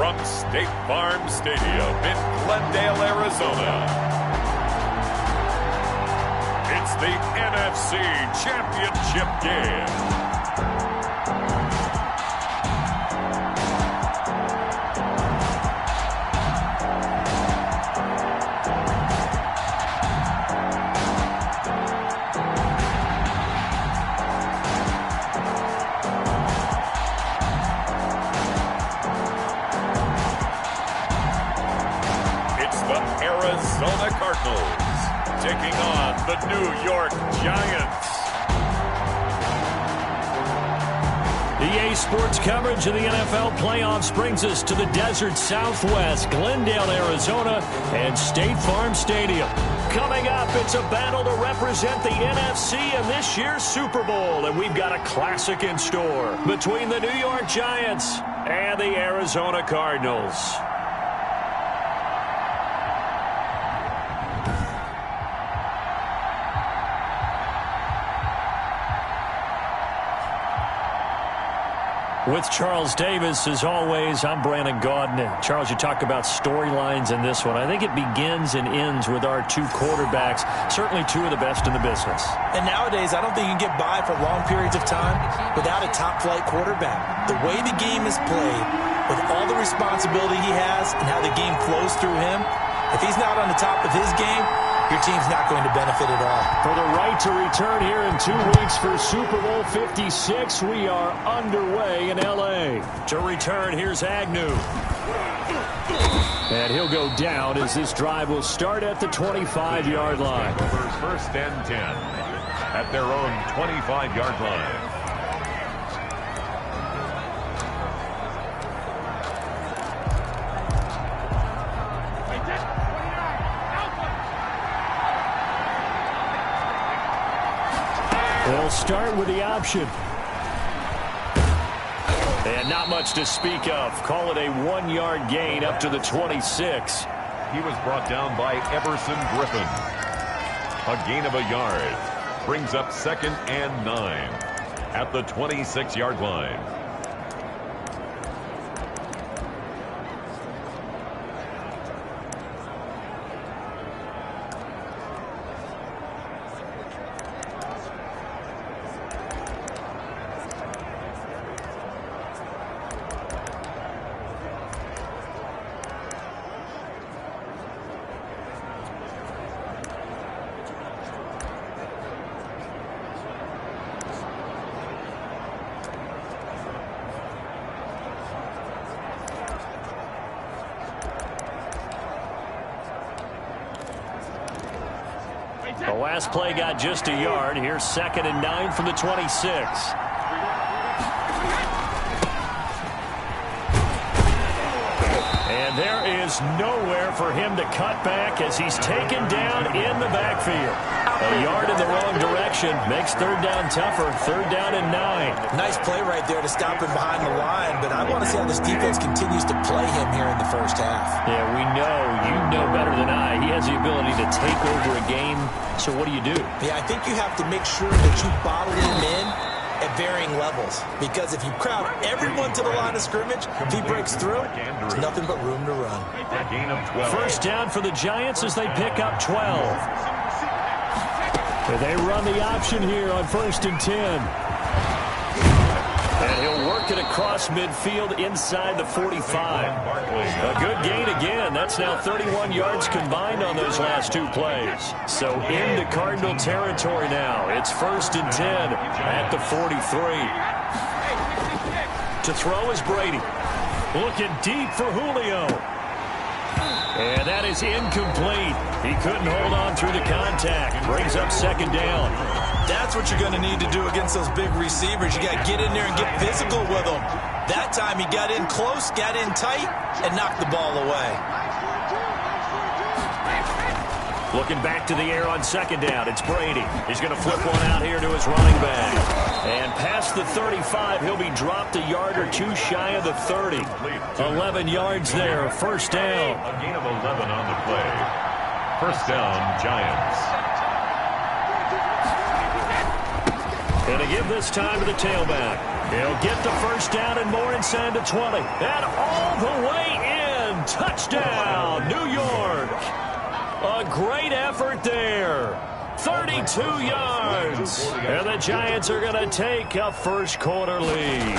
from State Farm Stadium in Glendale, Arizona, it's the NFC Championship game. Arizona Cardinals taking on the New York Giants. EA Sports coverage of the NFL playoffs brings us to the desert Southwest, Glendale, Arizona, and State Farm Stadium. Coming up, it's a battle to represent the NFC in this year's Super Bowl, and we've got a classic in store between the New York Giants and the Arizona Cardinals. With Charles Davis, as always, I'm Brandon Gaudin. Charles, you talk about storylines in this one. I think it begins and ends with our two quarterbacks, certainly two of the best in the business. And nowadays, I don't think you can get by for long periods of time without a top-flight quarterback. The way the game is played, with all the responsibility he has and how the game flows through him, if he's not on the top of his game, your team's not going to benefit at all. For the right to return here in 2 weeks for Super Bowl 56, we are underway in L.A. To return, here's Agnew. And he'll go down as this drive will start at the 25-yard line. First and 10 at their own 25-yard line. They'll start with the option. And not much to speak of. Call it a 1-yard gain up to the 26. He was brought down by Everson Griffin. A gain of a yard. Brings up 2nd and 9 at the 26-yard line. The last play got just a yard. Here's 2nd and 9 from the 26. And there is nowhere for him to cut back as he's taken down in the backfield. A yard in the wrong direction makes 3rd down tougher. 3rd down and 9. Nice play right there to stop him behind the line, but I want to see how this defense continues to play him here in the first half. Yeah, we know, you know better than I, he has the ability to take over a game. So what do you do? Yeah, I think you have to make sure that you bottle him in at varying levels. Because if you crowd everyone to the line of scrimmage, if he breaks through, there's nothing but room to run. First down for the Giants as they pick up 12. They run the option here on 1st and 10. And he'll work it across midfield inside the 45. A good gain again. That's now 31 yards combined on those last 2 plays. So into Cardinal territory now. It's 1st and 10 at the 43. To throw is Brady. Looking deep for Julio. And that is incomplete. He couldn't hold on through the contact. Brings up 2nd down. That's what you're going to need to do against those big receivers. You got to get in there and get physical with them. That time he got in close, got in tight, and knocked the ball away. Looking back to the air on 2nd down. It's Brady. He's going to flip one out here to his running back. And past the 35, he'll be dropped a yard or 2 shy of the 30. 11 yards there. 1st down. A gain of 11 on the play. 1st down, Giants. And to give this time to the tailback. He'll get the 1st down and more inside the 20. And all the way touchdown, New York. A great effort there. 32 yards. And the Giants are going to take a first quarter lead.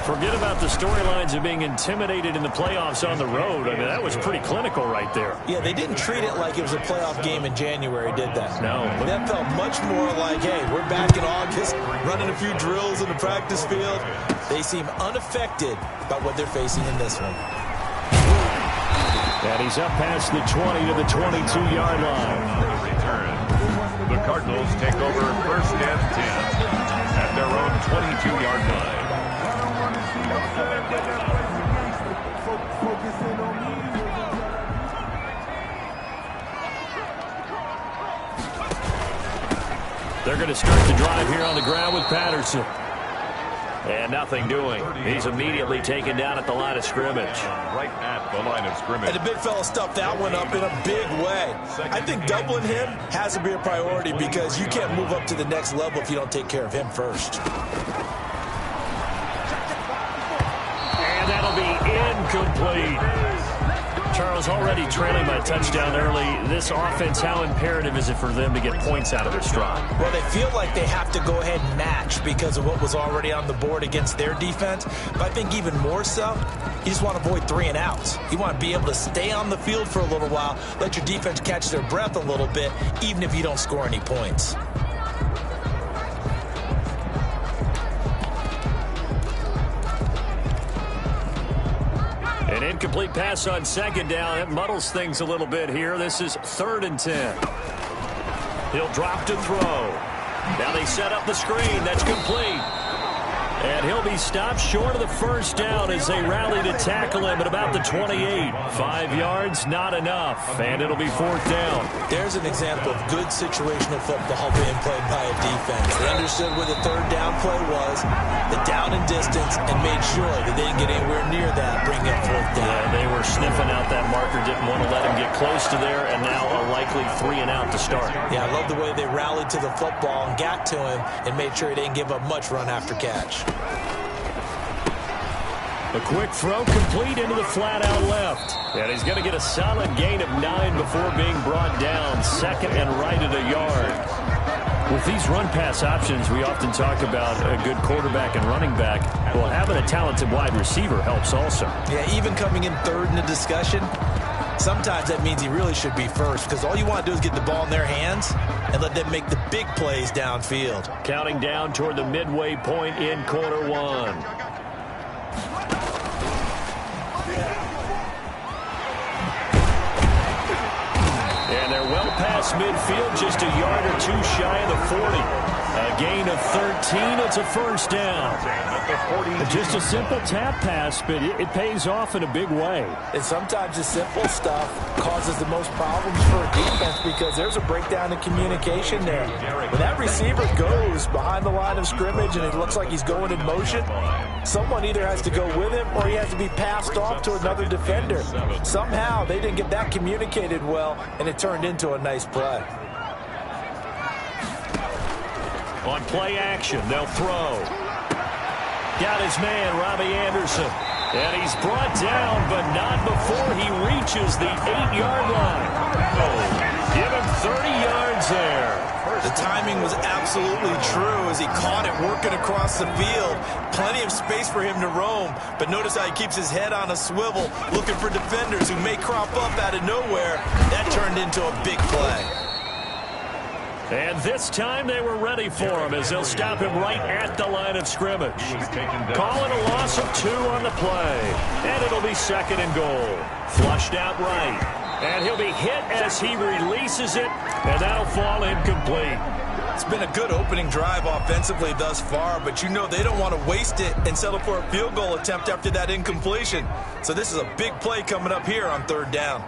Forget about the storylines of being intimidated in the playoffs on the road. I mean, that was pretty clinical right there. Yeah, they didn't treat it like it was a playoff game in January, did that? No. That felt much more like, hey, we're back in August, running a few drills in the practice field. They seem unaffected by what they're facing in this one. And he's up past the 20 to the 22-yard line. Return. The Cardinals take over first and 10 at their own 22-yard line. They're going to start the drive here on the ground with Patterson. And nothing doing. He's immediately taken down at the line of scrimmage. Right at the line of scrimmage. And the big fella stuffed that one up in a big way. I think doubling him has to be a priority because you can't move up to the next level if you don't take care of him first. And that'll be incomplete. Charles, already trailing by touchdown early. This offense, how imperative is it for them to get points out of their stride? Well, they feel like they have to go ahead and match because of what was already on the board against their defense. But I think even more so, you just want to avoid 3 and outs. You want to be able to stay on the field for a little while, let your defense catch their breath a little bit, even if you don't score any points. An incomplete pass on second down. It muddles things a little bit here. This is 3rd and 10. He'll drop to throw. Now they set up the screen. That's complete. And he'll be stopped short of the first down as they rally to tackle him at about the 28. 5 yards, not enough. And it'll be 4th down. There's an example of good situational football being played by a defense. They understood where the 3rd down play was, the down and distance, and made sure that they didn't get anywhere near that, bring up 4th down. Yeah, they were sniffing out that marker, didn't want to let him get close to there, and now a likely 3 and out to start. Yeah, I love the way they rallied to the football and got to him and made sure he didn't give up much run after catch. A quick throw complete into the flat out left. And he's going to get a solid gain of 9 before being brought down. 2nd and right at a yard. With these run-pass options, we often talk about a good quarterback and running back. Well, having a talented wide receiver helps also. Yeah, even coming in 3rd in the discussion, sometimes that means he really should be first because all you want to do is get the ball in their hands and let them make the big plays downfield. Counting down toward the midway point in quarter 1. And they're well past midfield, just a yard or 2 shy of the 40. A gain of 13, it's a first down. Just a simple tap pass, but it pays off in a big way. And sometimes the simple stuff causes the most problems for a defense because there's a breakdown in communication there. When that receiver goes behind the line of scrimmage and it looks like he's going in motion, someone either has to go with him or he has to be passed off to another defender. Somehow they didn't get that communicated well, and it turned into a nice play. On play action, they'll throw. Got his man, Robbie Anderson. And he's brought down, but not before he reaches the 8-yard line. Oh, give him 30 yards there. The timing was absolutely true as he caught it working across the field. Plenty of space for him to roam, but notice how he keeps his head on a swivel, looking for defenders who may crop up out of nowhere. That turned into a big play. And this time they were ready for him as they'll stop him right at the line of scrimmage. Calling a loss of 2 on the play. And it'll be 2nd and goal. Flushed out right. And he'll be hit as he releases it, and that'll fall incomplete. It's been a good opening drive offensively thus far, but you know they don't want to waste it and settle for a field goal attempt after that incompletion. So this is a big play coming up here on 3rd down.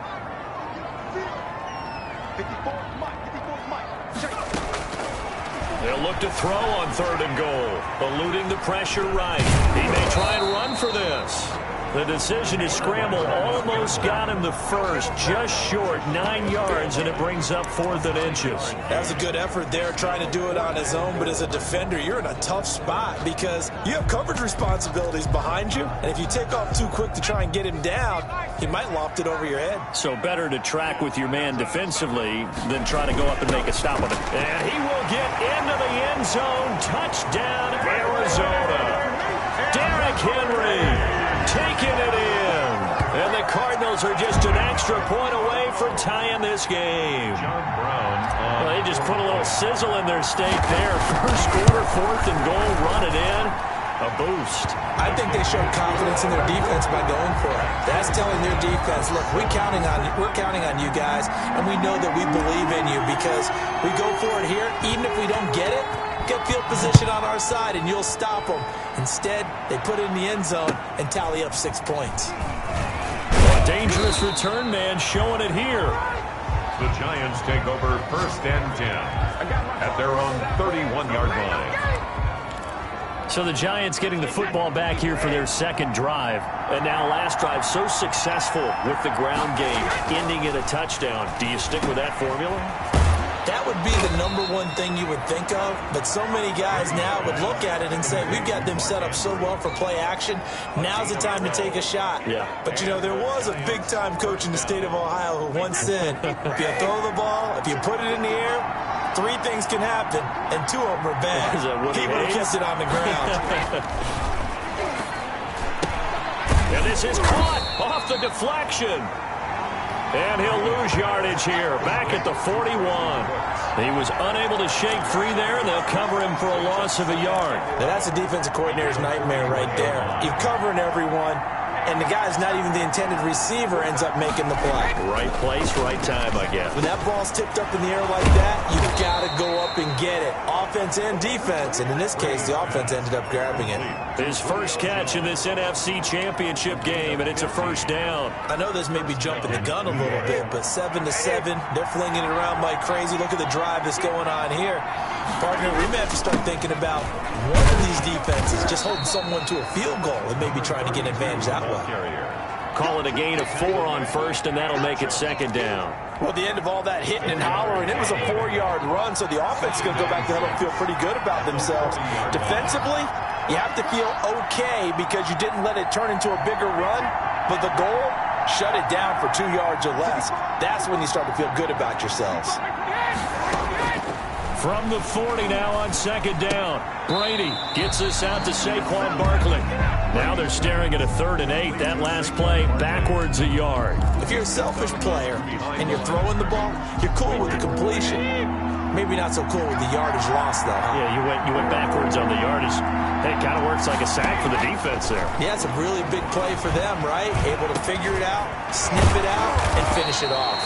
They'll look to throw on 3rd and goal, eluding the pressure right. He may try and run for this. The decision to scramble almost got him the first, just short, 9 yards, and it brings up 4th and inches. That was a good effort there, trying to do it on his own, but as a defender, you're in a tough spot because you have coverage responsibilities behind you, and if you take off too quick to try and get him down, he might loft it over your head. So better to track with your man defensively than try to go up and make a stop on it. And he will get into the end zone. Touchdown, Arizona. Derrick Henry taking it in. And the Cardinals are just an extra point away from tying this game. John Brown. Well, they just put a little sizzle in their steak there. First quarter, 4th and goal, run it in. A boost. I think they showed confidence in their defense by going for it. That's telling their defense, look, we're counting on you guys, and we know that we believe in you because we go for it here. Even if we don't get it, get field position on our side, and you'll stop them. Instead, they put it in the end zone and tally up 6 points. A dangerous return man showing it here. The Giants take over 1st and 10 at their own 31-yard line. So the Giants getting the football back here for their second drive. And now last drive so successful with the ground game, ending in a touchdown. Do you stick with that formula? That would be the #1 thing you would think of, but so many guys now would look at it and say, we've got them set up so well for play action. Now's the time to take a shot. Yeah. But, you know, there was a big-time coach in the state of Ohio who once said, if you throw the ball, if you put it in the air, 3 things can happen, and 2 of them are bad. He would have kept it on the ground. And this is caught off the deflection. And he'll lose yardage here, back at the 41. He was unable to shake free there, and they'll cover him for a loss of a yard. Now that's a defensive coordinator's nightmare right there. You're covering everyone, and the guy's not even the intended receiver ends up making the play. Right place, right time, I guess. When that ball's tipped up in the air like that, you've got to go up and get it. Offense and defense, and in this case, the offense ended up grabbing it. His first catch in this NFC Championship game, and it's a 1st down. I know this may be jumping the gun a little bit, but 7-7, they're flinging it around like crazy. Look at the drive that's going on here. Partner, we may have to start thinking about one of these defenses just holding someone to a field goal and maybe trying to get an advantage that way. Call it a gain of 4 on 1st, and that'll make it 2nd down. Well, at the end of all that hitting and hollering, it was a 4-yard run, so the offense is going to go back to huddle and feel pretty good about themselves. Defensively, you have to feel okay because you didn't let it turn into a bigger run, but the goal, shut it down for 2 yards or less. That's when you start to feel good about yourselves. From the 40 now on 2nd down. Brady gets this out to Saquon Barkley. Now they're staring at a 3rd and 8. That last play backwards a yard. If you're a selfish player and you're throwing the ball, you're cool with the completion. Maybe not so cool with the yardage loss, though, huh? Yeah, you went backwards on the yardage. Hey, it kind of works like a sack for the defense there. Yeah, it's a really big play for them, right? Able to figure it out, snip it out, and finish it off.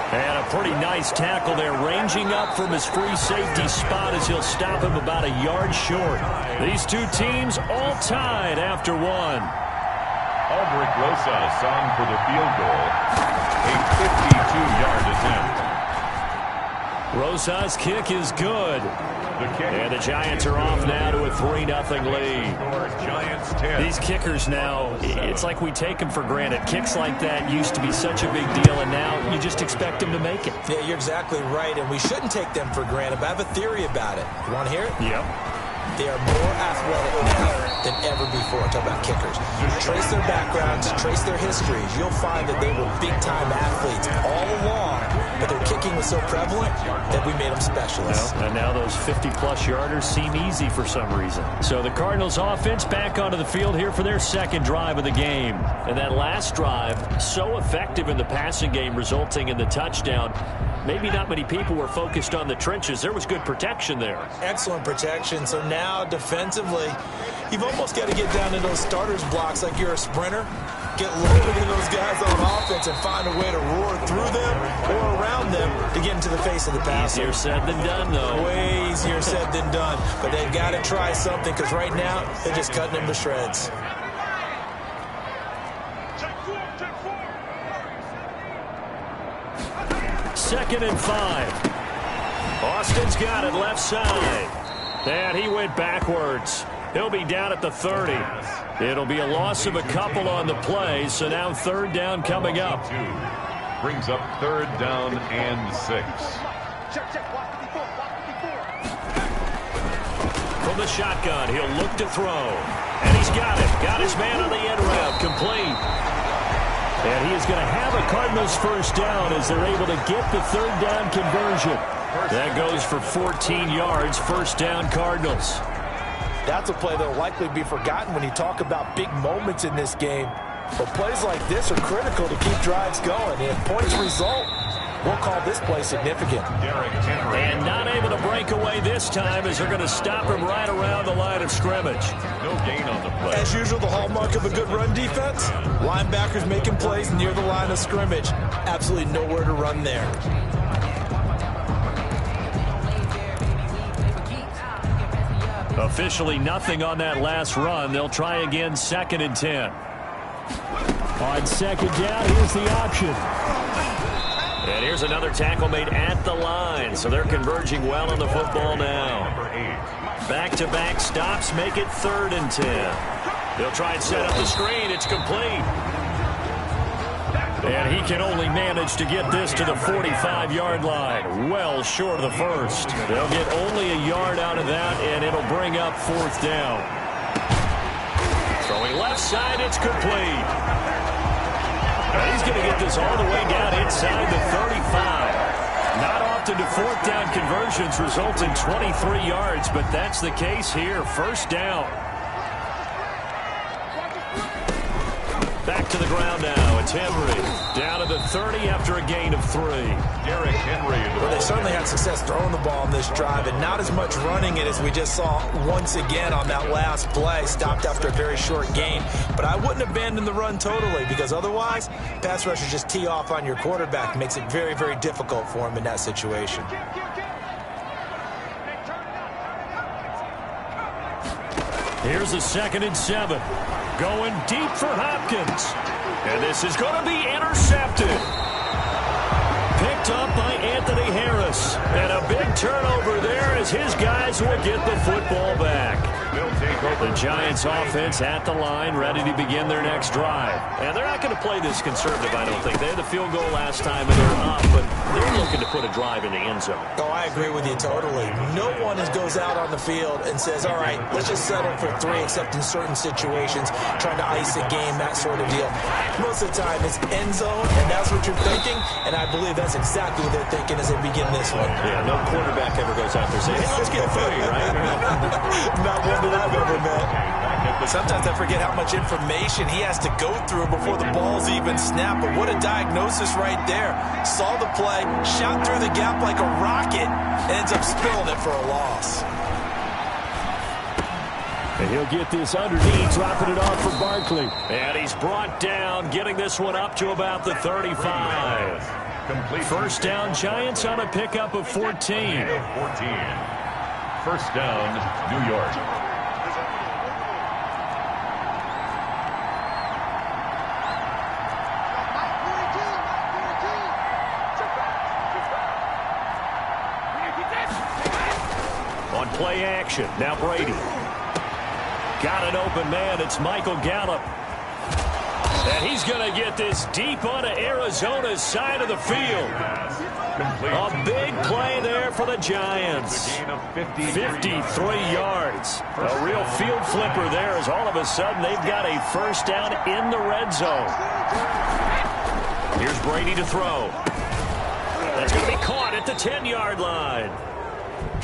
And a pretty nice tackle there, ranging up from his free safety spot as he'll stop him about a yard short. These 2 teams all tied after 1. Aldrich Rosas on for the field goal. A 52-yard attempt. Rosas' kick is good. And the Giants are off now to a 3-0 lead. Giants 10. These kickers now, it's like we take them for granted. Kicks like that used to be such a big deal, and now you just expect them to make it. Yeah, you're exactly right, and we shouldn't take them for granted, but I have a theory about it. You want to hear it? Yep. They are more athletic now than ever before. Talk about kickers. Trace their backgrounds, trace their histories. You'll find that they were big-time athletes all along, but their kicking was so prevalent that we made them specialists. Well, and now those 50-plus yarders seem easy for some reason. So the Cardinals offense back onto the field here for their 2nd drive of the game. And that last drive, so effective in the passing game, resulting in the touchdown. Maybe not many people were focused on the trenches. There was good protection there. Excellent protection. So now defensively, you've almost got to get down to those starters blocks like you're a sprinter. Get loaded in those guys on offense and find a way to roar through them or around them to get into the face of the passer. Easier said than done, though. Way easier said than done. But they've got to try something because right now they're just cutting them to shreds. Second and 5. Austin's got it left side. And he went backwards. He'll be down at the 30. It'll be a loss of a couple on the play, so now third down coming up. Brings up third down and 6. From the shotgun, he'll look to throw. And he's got it. Got his man on the end route. Complete. And he is going to have a Cardinals first down as they're able to get the third down conversion. That goes for 14 yards. First down, Cardinals. That's a play that will likely be forgotten when you talk about big moments in this game. But plays like this are critical to keep drives going. And if points result, we'll call this play significant. And not able to break away this time as they're going to stop him right around the line of scrimmage. No gain on the play. As usual, the hallmark of a good run defense, linebackers making plays near the line of scrimmage. Absolutely nowhere to run there. Officially nothing on that last run. They'll try again, 2nd and 10. On second down, here's the option. And here's another tackle made at the line, so they're converging well on the football now. Back-to-back stops make it 3rd and 10. They'll try and set up the screen. It's complete. And he can only manage to get this to the 45-yard line, well short of the first. They'll get only a yard out of that, and it'll bring up 4th down. Throwing left side, it's complete. And he's going to get this all the way down inside the 35. Not often do 4th down conversions result in 23 yards, but that's the case here. First down. Back to the ground now. It's Henry. Down to the 30 after a gain of 3. Derrick Henry. Well, they certainly had success throwing the ball on this drive, and not as much running it as we just saw once again on that last play. Stopped after a very short gain. But I wouldn't abandon the run totally, because otherwise, pass rushers just tee off on your quarterback. Makes it very, very difficult for him in that situation. Here's a 2nd and 7. Going deep for Hopkins. And this is going to be intercepted. Picked up by Anthony Harris. And a big turnover there as his guys will get the football back. The Giants offense at the line, ready to begin their next drive. And they're not going to play this conservative, I don't think. They had the field goal last time and they're up, but they're looking to put a drive in the end zone. Oh, I agree with you totally. No one goes out on the field and says, all right, let's just settle for 3, except in certain situations, trying to ice a game, that sort of deal. Most of the time, it's end zone, and that's what you're thinking, and I believe that's exactly what they're thinking as they begin this one. Yeah, no quarterback ever goes out there saying, hey, let's get 3, right? Not one that I've ever met. Sometimes I forget how much information he has to go through before the ball's even snapped. But what a diagnosis right there. Saw the play, shot through the gap like a rocket, ends up spilling it for a loss. And he'll get this underneath, dropping it off for Barkley. And he's brought down, getting this one up to about the 35. First down, Giants on a pickup of 14. First down, New York. On play action, now Brady. Got an open man, it's Michael Gallup. And he's going to get this deep onto Arizona's side of the field. A big play there for the Giants. 53 yards. A real field flipper there as all of a sudden they've got a first down in the red zone. Here's Brady to throw. That's going to be caught at the 10-yard line.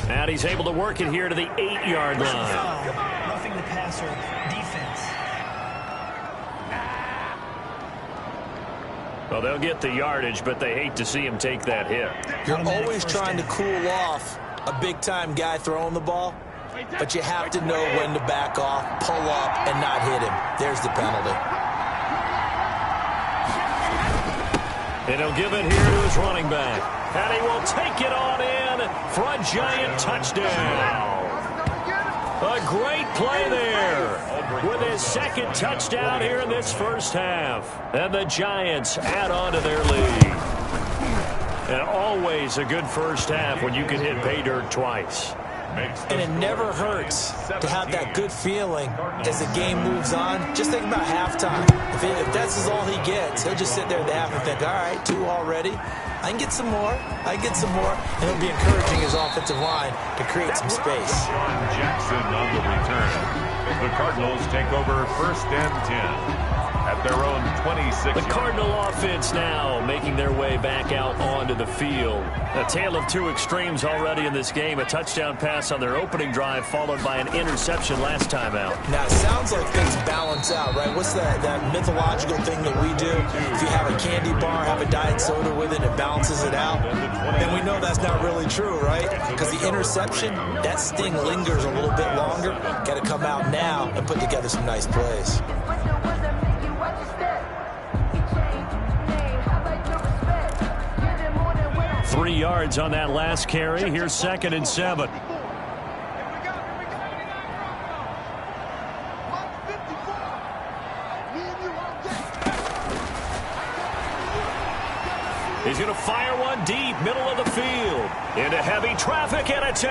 And he's able to work it here to the 8-yard line. Roughing the passer defense. Well, they'll get the yardage, but they hate to see him take that hit. You're always trying to cool off a big-time guy throwing the ball, but you have to know when to back off, pull up, and not hit him. There's the penalty. And he'll give it here to his running back. And he will take it on in for a Giant touchdown. A great play there with his second touchdown here in this first half. And the Giants add on to their lead. And always a good first half when you can hit pay dirt twice. And it never hurts to have that good feeling as the game moves on. Just think about halftime. If that's all he gets, he'll just sit there at the half and think, all right, 2 already. I can get some more. I can get some more. And he'll be encouraging his offensive line to create some space. Sean Jackson on the return. The Cardinals take over 1st and 10 at their own 26. The Cardinal offense now making their way back out onto the field. A tale of 2 extremes already in this game. A touchdown pass on their opening drive followed by an interception last time out. Now, it sounds like things balance out, right? What's that mythological thing that we do? If you have a candy bar, have a diet soda with it, it balances it out. Then we know that's not really true, right? Because the interception, that sting lingers a little bit longer. Got to come out now and put together some nice plays. 3 yards on that last carry. Here's 2nd and 7. He's going to fire one deep, middle of the field. Into heavy traffic, and it's